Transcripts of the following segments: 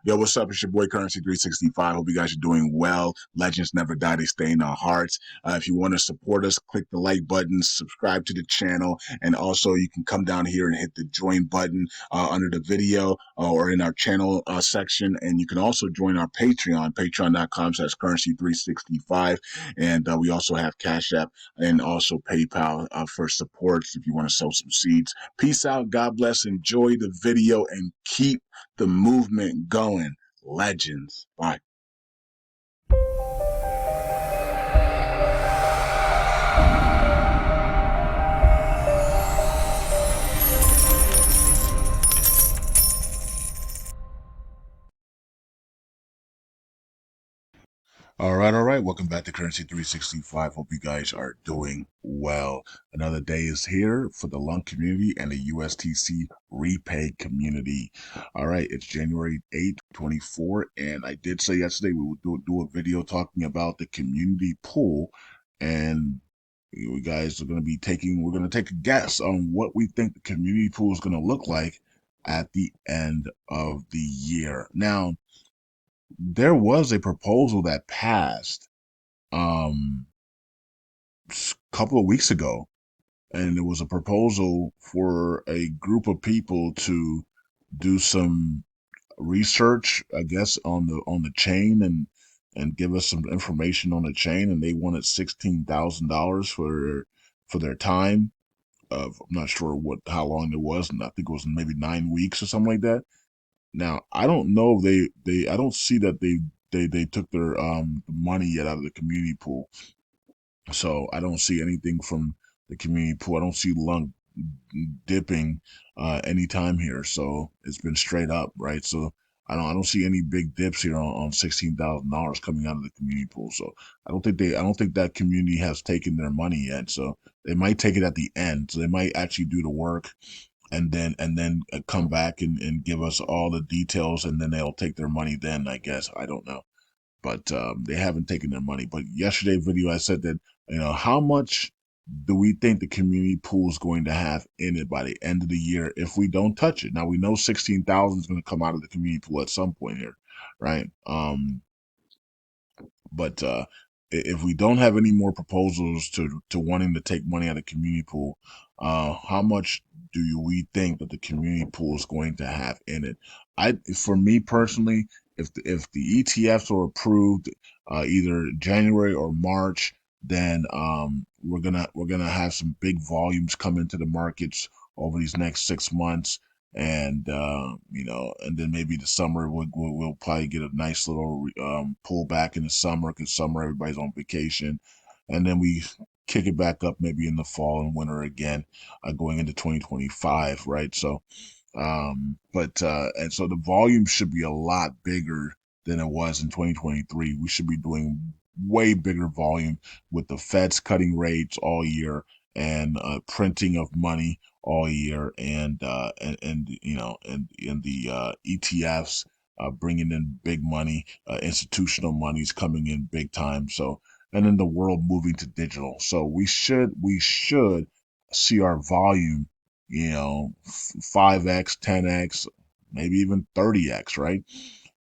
Yo, what's up? It's your boy Currency 365. Hope you guys are doing well. Legends never die, they stay in our hearts. If you want to support us, click the like button, subscribe to the channel, and also you can come down here and hit the join button under the video or in our channel section. And you can also join our Patreon, patreon.com/currency365. And we also have Cash App and also PayPal for supports if you want to sow some seeds. Peace out. God bless. Enjoy the video and keep the movement going. Legends. Bye. All right. Welcome back to Currency 365. Hope you guys are doing well. Another day is here for the LUNC community and the USTC repay community. All right, it's January 8th, 24, and I did say yesterday we would do a video talking about the community pool, and you guys are going to be we're going to take a guess on what we think the community pool is going to look like at the end of the year. Now, there was a proposal that passed a couple of weeks ago, and it was a proposal for a group of people to do some research, I guess, on the chain and give us some information on the chain, and they wanted $16,000 for their time. I'm not sure how long it was, and I think it was maybe 9 weeks or something like that. Now, I don't know if I don't see that they took their money yet out of the community pool. So I don't see anything from the community pool. I don't see LUNC dipping anytime here. So it's been straight up, right? So I don't see any big dips here on $16,000 coming out of the community pool. So I don't think that community has taken their money yet. So they might take it at the end. So they might actually do the work and then come back and give us all the details, and then they'll take their money then, I guess. I don't know. But they haven't taken their money. But yesterday video, I said that, how much do we think the community pool is going to have in it by the end of the year if we don't touch it? Now, we know 16,000 is going to come out of the community pool at some point here, right? But if we don't have any more proposals to wanting to take money out of the community pool, how much do we think that the community pool is going to have in it? For me personally, if the ETFs are approved either January or March, then we're gonna have some big volumes come into the markets over these next 6 months, and and then maybe the summer we'll probably get a nice little pullback in the summer, because summer everybody's on vacation, and then we kick it back up maybe in the fall and winter again, going into 2025, right? So and so the volume should be a lot bigger than it was in 2023. We should be doing way bigger volume with the Feds cutting rates all year and printing of money all year, and the ETFs bringing in big money, institutional money's coming in big time. So, and then the world moving to digital. So we should see our volume, 5x, 10x, maybe even 30x, right?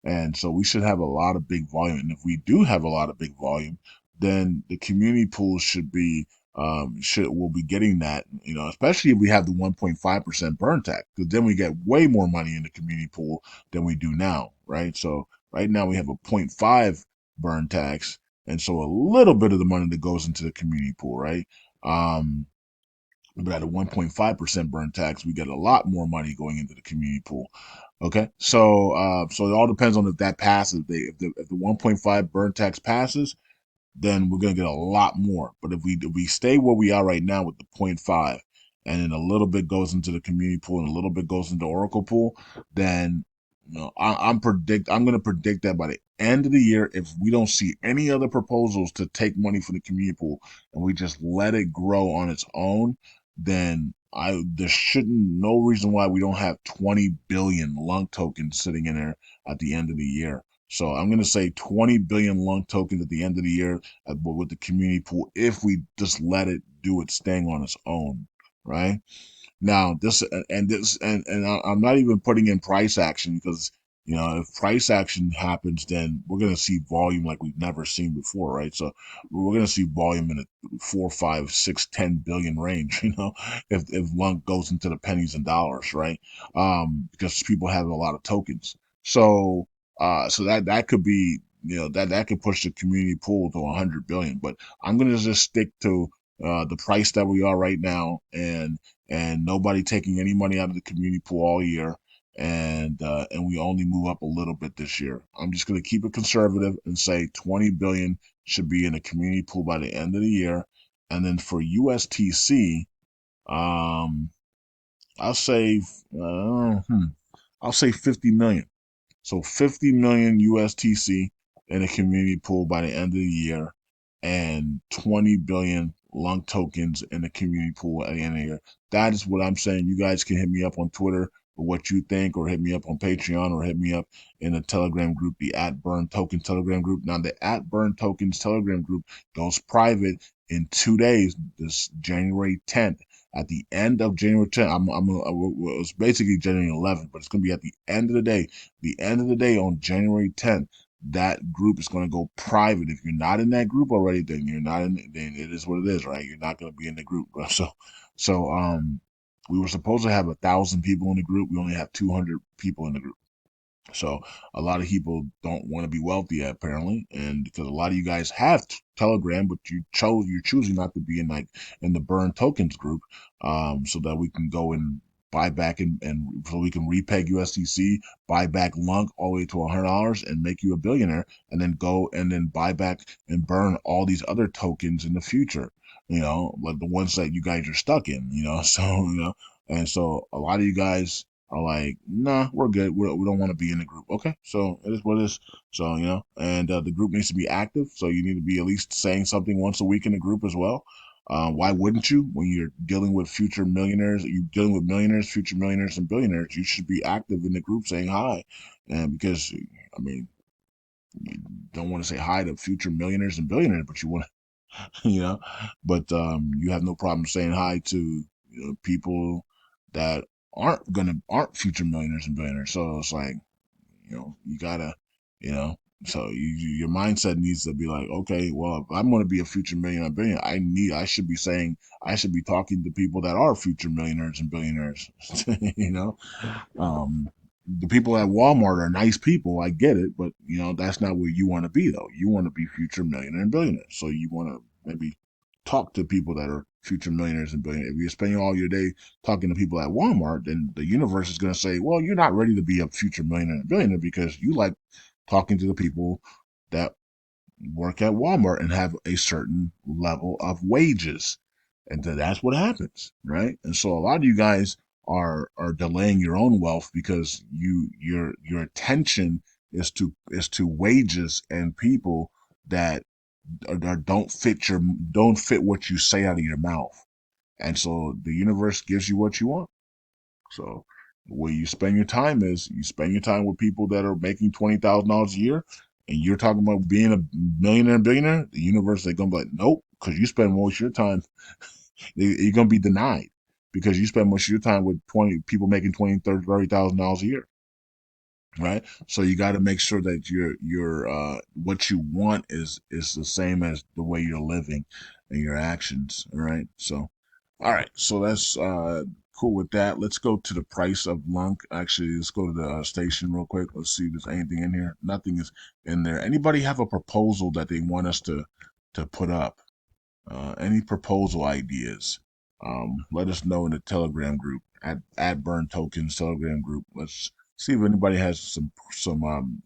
And so we should have a lot of big volume. And if we do have a lot of big volume, then the community pool we'll be getting that, especially if we have the 1.5% burn tax, because then we get way more money in the community pool than we do now, right? So right now we have a 0.5 burn tax, and so a little bit of the money that goes into the community pool, right? But at a 1.5% burn tax, we get a lot more money going into the community pool. Okay, so it all depends on if that passes. If the 1.5 burn tax passes, then we're gonna get a lot more. But if we stay where we are right now with the 0.5, and then a little bit goes into the community pool and a little bit goes into Oracle pool, then I'm gonna predict that by the end of the year, if we don't see any other proposals to take money from the community pool and we just let it grow on its own, then there shouldn't no reason why we don't have 20 billion LUNC tokens sitting in there at the end of the year. So I'm going to say 20 billion LUNC tokens at the end of the year with the community pool, if we just let it do its thing on its own, right? Now I'm not even putting in price action, because if price action happens, then we're going to see volume like we've never seen before, right? So we're going to see volume in a 4, 5, 6, 10 billion range, if LUNC goes into the pennies and dollars, right? Because people have a lot of tokens. So that could be, that could push the community pool to 100 billion. But I'm going to just stick to the price that we are right now, and nobody taking any money out of the community pool all year, and we only move up a little bit this year. I'm just going to keep it conservative and say 20 billion should be in the community pool by the end of the year. And then for USTC, um, I'll say uh, hmm, I'll say 50 million. So 50 million USTC in a community pool by the end of the year, and 20 billion LUNC tokens in the community pool at the end of the year. That is what I'm saying. You guys can hit me up on Twitter for what you think, or hit me up on Patreon, or hit me up in the Telegram group, the @BurnToken Telegram group. Now, the @BurnTokens Telegram group goes private in 2 days, this January 10th. At the end of January 10th, it's basically January 11th, but it's going to be at the end of the day on January 10th. That group is going to go private. If you're not in that group already, then you're not in. Then it is what it is, right? You're not going to be in the group, bro. So we were supposed to have 1,000 people in the group. We only have 200 people in the group. So a lot of people don't want to be wealthy apparently, and because a lot of you guys have Telegram, but you're choosing not to be in the Burn Tokens group, so that we can go and buy back, and so we can repeg USDC, buy back LUNC all the way to $100 and make you a billionaire, and then go and then buy back and burn all these other tokens in the future. Like the ones that you guys are stuck in. So and so a lot of you guys are like, nah, we're good. We don't want to be in the group. Okay, so it is what it is. So, and the group needs to be active. So you need to be at least saying something once a week in the group as well. Why wouldn't you? When you're dealing with future millionaires, you're dealing with millionaires, future millionaires, and billionaires, you should be active in the group saying hi. And because, I mean, you don't want to say hi to future millionaires and billionaires, but you want you know, but you have no problem saying hi to people that aren't future millionaires and billionaires. So it's like, you gotta, you know, so your mindset needs to be like, okay, well, if I'm going to be a future millionaire and billionaire, I should be talking to people that are future millionaires and billionaires. you know, the people at Walmart are nice people. I get it, but that's not where you want to be though. You want to be future millionaire and billionaire. So you want to maybe talk to people that are future millionaires and billionaires. If you're spending all your day talking to people at Walmart, then the universe is going to say, well, you're not ready to be a future millionaire and billionaire because you like talking to the people that work at Walmart and have a certain level of wages. And that's what happens, right? And so a lot of you guys are delaying your own wealth because your attention is to wages and people that don't fit what you say out of your mouth. And so the universe gives you what you want. So where you spend your time is you spend your time with people that are making $20,000 a year, and you're talking about being a millionaire and billionaire. The universe, they're gonna be like, nope, because you spend most of your time, you're gonna be denied because you spend most of your time with 20 people making 20, 30, $30,000 a year. Right. So you got to make sure that what you want is the same as the way you're living and your actions. All right. So, all right. So that's cool with that. Let's go to the price of LUNC. Actually, let's go to the station real quick. Let's see if there's anything in here. Nothing is in there. Anybody have a proposal that they want us to put up? Any proposal ideas? Let us know in the Telegram group at Burn Tokens Telegram group. Let's see if anybody has some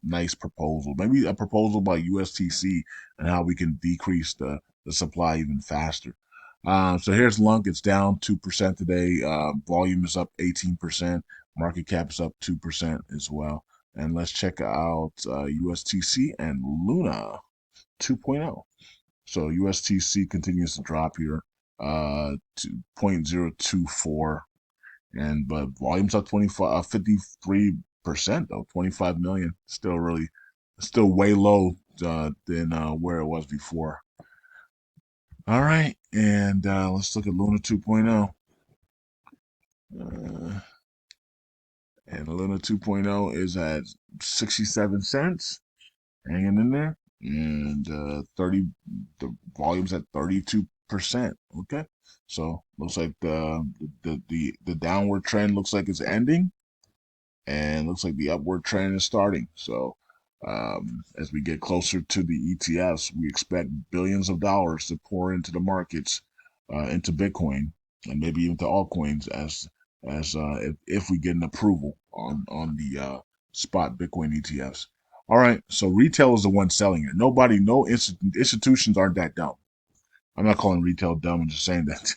nice proposal. Maybe a proposal by USTC and how we can decrease the supply even faster. So here's LUNC. It's down 2% today. Volume is up 18%. Market cap is up 2% as well. And let's check out USTC and Luna 2.0. So USTC continues to drop here to 0.024, and but volume's up 53% though, 25 million. Still way low than where it was before. All right, and let's look at Luna 2.0. And Luna 2.0 is at 67 cents, hanging in there. And 30, the volume's at 32%. Okay. So looks like the downward trend looks like it's ending, and looks like the upward trend is starting. So as we get closer to the ETFs, we expect billions of dollars to pour into the markets, into Bitcoin, and maybe even to altcoins, if we get an approval on the spot Bitcoin ETFs. All right, so retail is the one selling it. No institutions aren't that dumb. I'm not calling retail dumb. I'm just saying that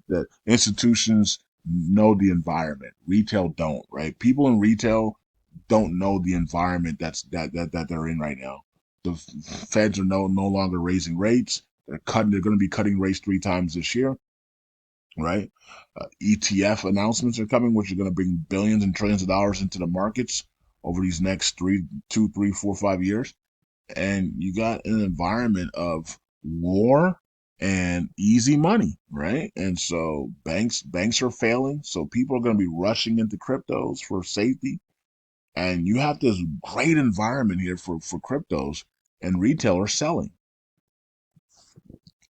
that institutions know the environment. Retail don't, right? People in retail don't know the environment that they're in right now. The feds are no longer raising rates. They're going to be cutting rates 3 times this year, right? ETF announcements are coming, which are going to bring billions and trillions of dollars into the markets over these next 5 years. And you got an environment of war and easy money, right? And so banks are failing, so people are going to be rushing into cryptos for safety. And you have this great environment here for cryptos, and retail are selling.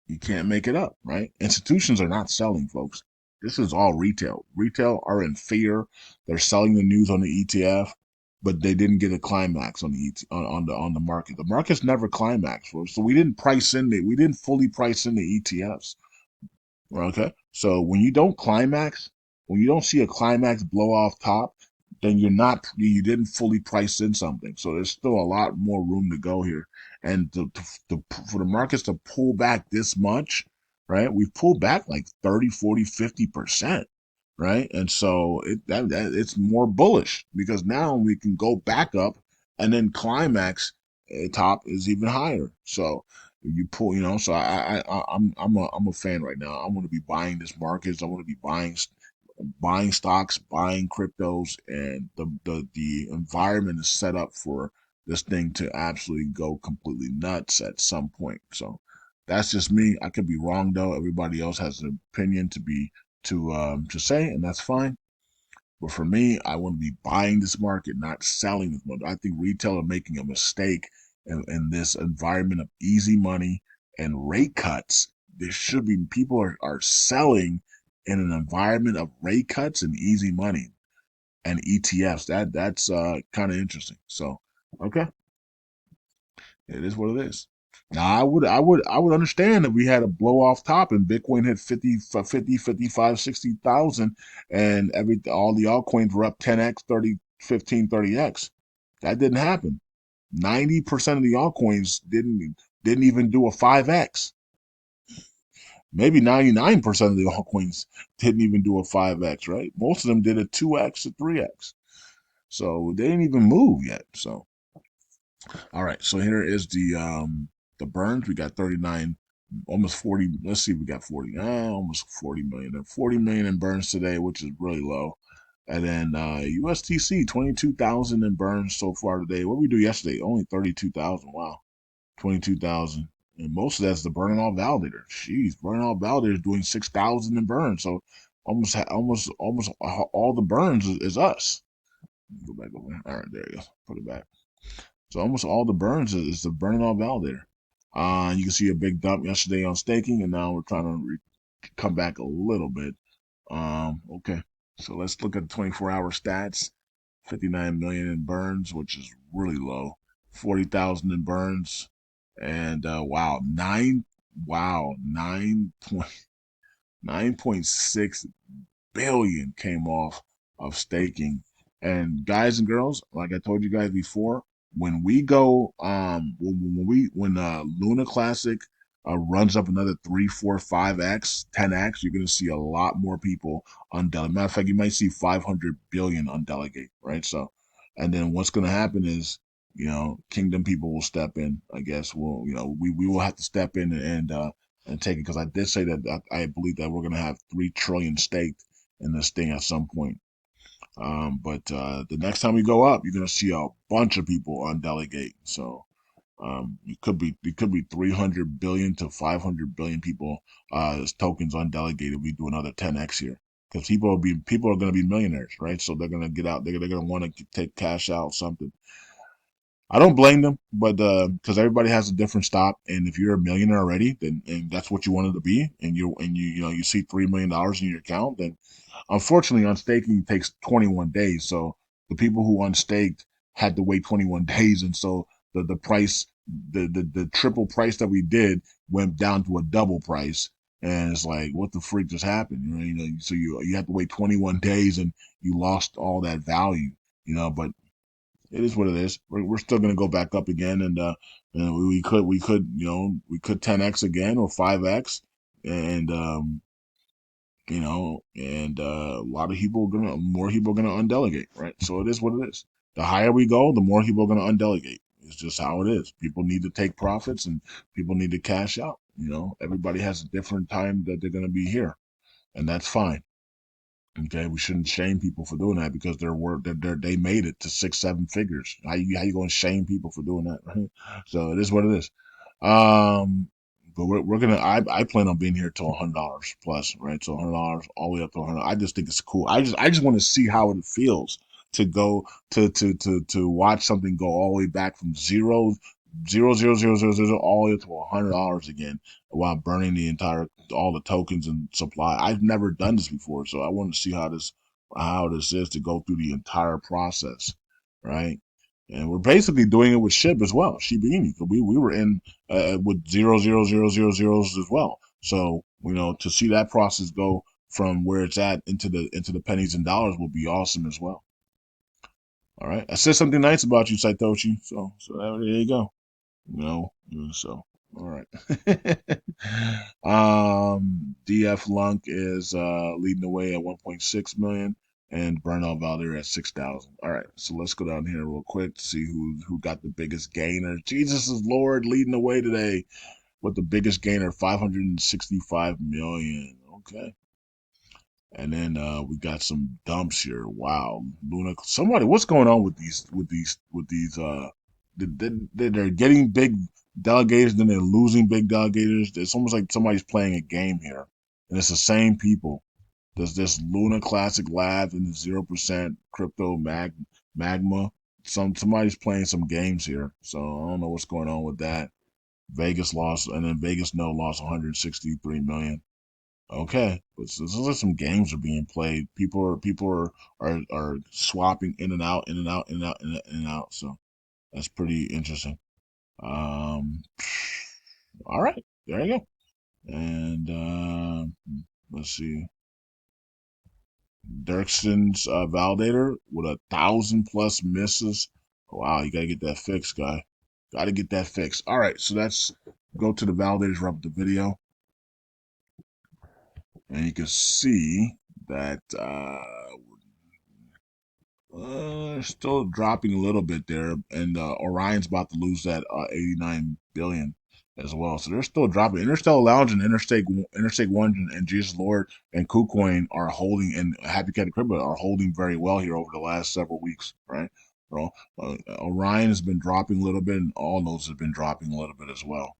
You can't make it up, right? Institutions are not selling, folks. This is all retail. Retail are in fear. They're selling the news on the ETF, but they didn't get a climax on the market. The market's never climaxed, folks. So we didn't fully price in the ETFs. Okay. So when you don't see a climax blow off top, then you didn't fully price in something. So there's still a lot more room to go here. And for the markets to pull back this much, right? We've pulled back like 30, 40, 50%, right? And so it's more bullish because now we can go back up and then climax top is even higher. So you pull, so I'm a fan right now. I want to be buying this markets. I want to be buying stocks, buying cryptos, and the environment is set up for this thing to absolutely go completely nuts at some point. So that's just me. I could be wrong though. Everybody else has an opinion to say, and that's fine. But for me, I want to be buying this market, not selling this market. I think retail are making a mistake in this environment of easy money and rate cuts. There should be people are selling in an environment of rate cuts and easy money and ETFs. That's kind of interesting. So okay, it is what it is. Now I would understand if we had a blow off top and Bitcoin hit 50, 55, 60,000, and all the altcoins were up 10x, 30, 15, 30x. That didn't happen. 90% of the altcoins didn't even do a 5x. Maybe 99% of the altcoins didn't even do a 5x, right? Most of them did a 2x or 3x. So they didn't even move yet. So all right, so here is the burns. We got 39, almost 40. Let's see, we got 40, almost 40 million. 40 million in burns today, which is really low. And then USTC 22,000 in burns so far today. What did we do yesterday? Only 32,000. Wow, 22,000. And most of that's the burning off validator. Jeez, burning off validator is doing 6,000 in burns. So almost all the burns is us. Go back over. All right, there you go. Put it back. So almost all the burns is the burning off validator. You can see a big dump yesterday on staking, and now we're trying to come back a little bit. Okay, so let's look at the 24-hour stats. 59 million in burns, which is really low. 40,000 in burns, and wow, 9.6 billion came off of staking. And guys and girls, like I told you guys before, when we go, when Luna Classic runs up another 3, 4, 5x, 10x, you're gonna see a lot more people on Delegate. Matter of fact, you might see 500 billion on Delegate, right? So, and then what's gonna happen is, Kingdom people will step in. I guess we will have to step in and take it, because I did say that I believe that we're gonna have 3 trillion staked in this thing at some point. But the next time we go up, you're gonna see a bunch of people on Delegate. So it could be 300 billion to 500 billion people as tokens on Delegate if we do another 10x here. because people are going to be millionaires, right? So they're going to get out. They're going to want to take cash out something. I don't blame them, but because everybody has a different stop, and if you're a millionaire already, then and that's what you wanted to be, and you see $3 million in your account, then unfortunately unstaking takes 21 days. So the people who unstaked had to wait 21 days, and so the price, the triple price that we did went down to a double price, and it's like, what the freak just happened? So you have to wait 21 days, and you lost all that value, but it is what it is. We're still going to go back up again, and we could 10x again or 5x, and a lot of more people are gonna undelegate, right? So it is what it is. The higher we go, the more people are gonna undelegate. It's just how it is. People need to take profits, and people need to cash out. Everybody has a different time that they're gonna be here, and that's fine. Okay, we shouldn't shame people for doing that because they made it to 6, 7 figures. How you going to shame people for doing that, right? So it is what it is. Um, but we're gonna. I plan on being here till $100 plus, right? So $100 all the way up to 100. I just think it's cool. I just want to see how it feels to go to watch something go all the way back from zero all the way to $100 again while burning all the tokens and supply. I've never done this before, so I want to see how this is to go through the entire process, right? And we're basically doing it with SHIB as well, Shibini. We were in with 0.00000 as well. So to see that process go from where it's at into the pennies and dollars will be awesome as well. All right, I said something nice about you, Saitoshi. So there you go. So all right. DF Lunk is leading the way at 1.6 million, and Burnout Validator at 6,000. All right, so let's go down here real quick to see who got the biggest gainer. Jesus is Lord leading the way today with the biggest gainer, 565 million. Okay. And then we got some dumps here. Wow, Luna. Somebody, what's going on with these? They're getting big delegators, then they're losing big delegators. It's almost like somebody's playing a game here, and it's the same people. There's this Luna Classic Lab and the 0% Crypto Magma. Somebody's playing some games here, so I don't know what's going on with that. Vegas lost, and then Vegas No lost 163 million. Okay, but so like some games are being played. People are swapping in and out, in and out, in and out, in and out. So that's pretty interesting. Um, all right, there you go. And let's see, Dirkson's validator with 1,000+ misses. Wow, you gotta get that fixed, guy. Gotta get that fixed. All right, so let's go to the validators, wrap up the video, and you can see that still dropping a little bit there, and Orion's about to lose that 89 billion as well. So they're still dropping. Interstellar Lounge and Interstate One and Jesus Lord and KuCoin are holding, and Happy Cat Crypto are holding very well here over the last several weeks, right? Bro, Orion has been dropping a little bit, and all those have been dropping a little bit as well.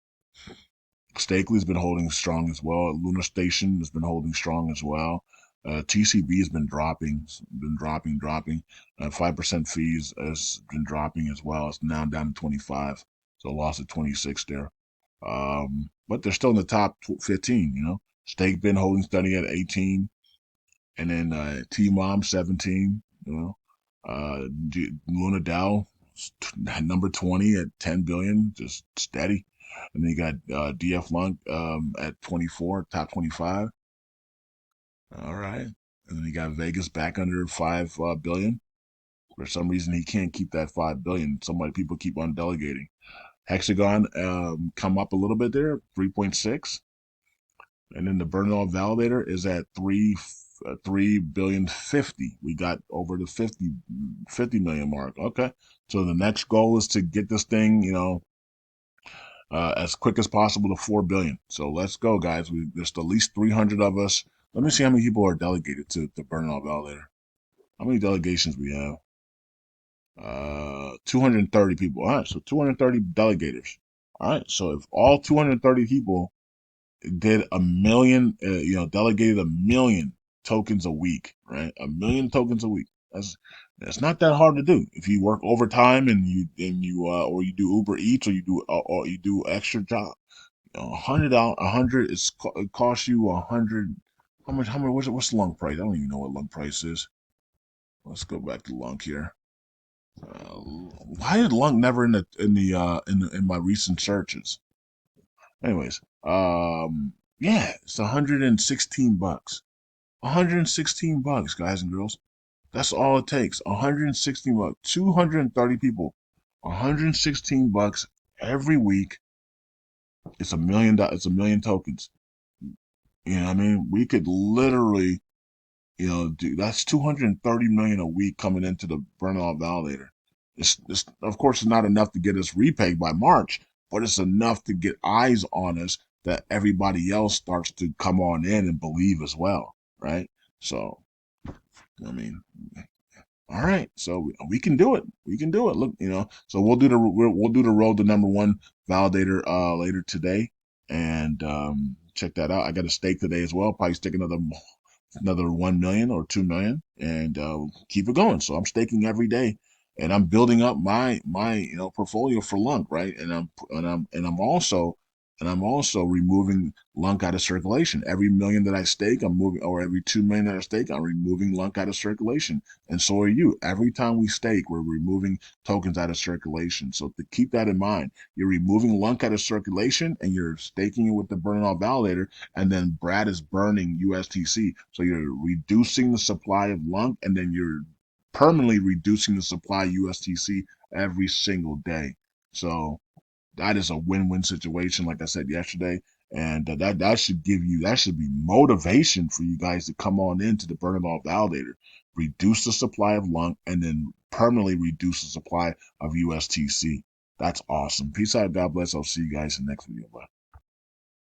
Stakely's been holding strong as well. Lunar Station has been holding strong as well. TCB has been dropping, dropping. 5% fees has been dropping as well. It's now down to 25, so lost at 26 there. But they're still in the top 15. Stake been holding steady at 18, and then T-Mom 17. Luna Dow number 20 at 10 billion, just steady. And then you got DF Lunk at 24, top 25. All right. And then you got Vegas back under 5 billion. For some reason, he can't keep that 5 billion. People keep on delegating. Hexagon come up a little bit there, 3.6. And then the Bernal Validator is at 3,000,000,050. We got over the 50 million mark. Okay. So the next goal is to get this thing, as quick as possible to 4 billion. So let's go, guys. There's at least 300 of us. Let me see how many people are delegated to the Burnout Validator. How many delegations we have? 230 people. All right, so 230 delegators. All right, so if all 230 people did a million, delegated a million tokens a week, right? 1 million tokens a week. That's not that hard to do. If you work overtime and you or you do Uber Eats or you do extra job, $100, 100 it costs you 100. How much? What's LUNC price? I don't even know what LUNC price is. Let's go back to LUNC here. Why did LUNC never in my recent searches? Anyways, yeah, it's $116. $116, guys and girls. That's all it takes. $116. 230 people. $116 every week. It's $1 million. It's 1 million tokens. You know what I mean? We could literally, do that's 230 million a week coming into the burnout validator. It's of course it's not enough to get us repaid by March, but it's enough to get eyes on us that everybody else starts to come on in and believe as well, right? So, I mean, all right, so we can do it. We can do it. Look, so we'll do the road to number one validator later today, and check that out. I got a stake today as well. Probably stake another 1 million or 2 million, and keep it going. So I'm staking every day, and I'm building up my portfolio for LUNC, right? And I'm also removing LUNC out of circulation. Every million that I stake, I'm moving, or every 2 million that I stake, I'm removing LUNC out of circulation. And so are you. Every time we stake, we're removing tokens out of circulation. So to keep that in mind, you're removing LUNC out of circulation and you're staking it with the burn off validator. And then Brad is burning USTC. So you're reducing the supply of LUNC, and then you're permanently reducing the supply USTC every single day. So that is a win-win situation, like I said yesterday, and that should be motivation for you guys to come on into the burn it all validator, reduce the supply of LUNC, and then permanently reduce the supply of USTC. That's awesome. Peace out. God bless. I'll see you guys in the next video. Bye.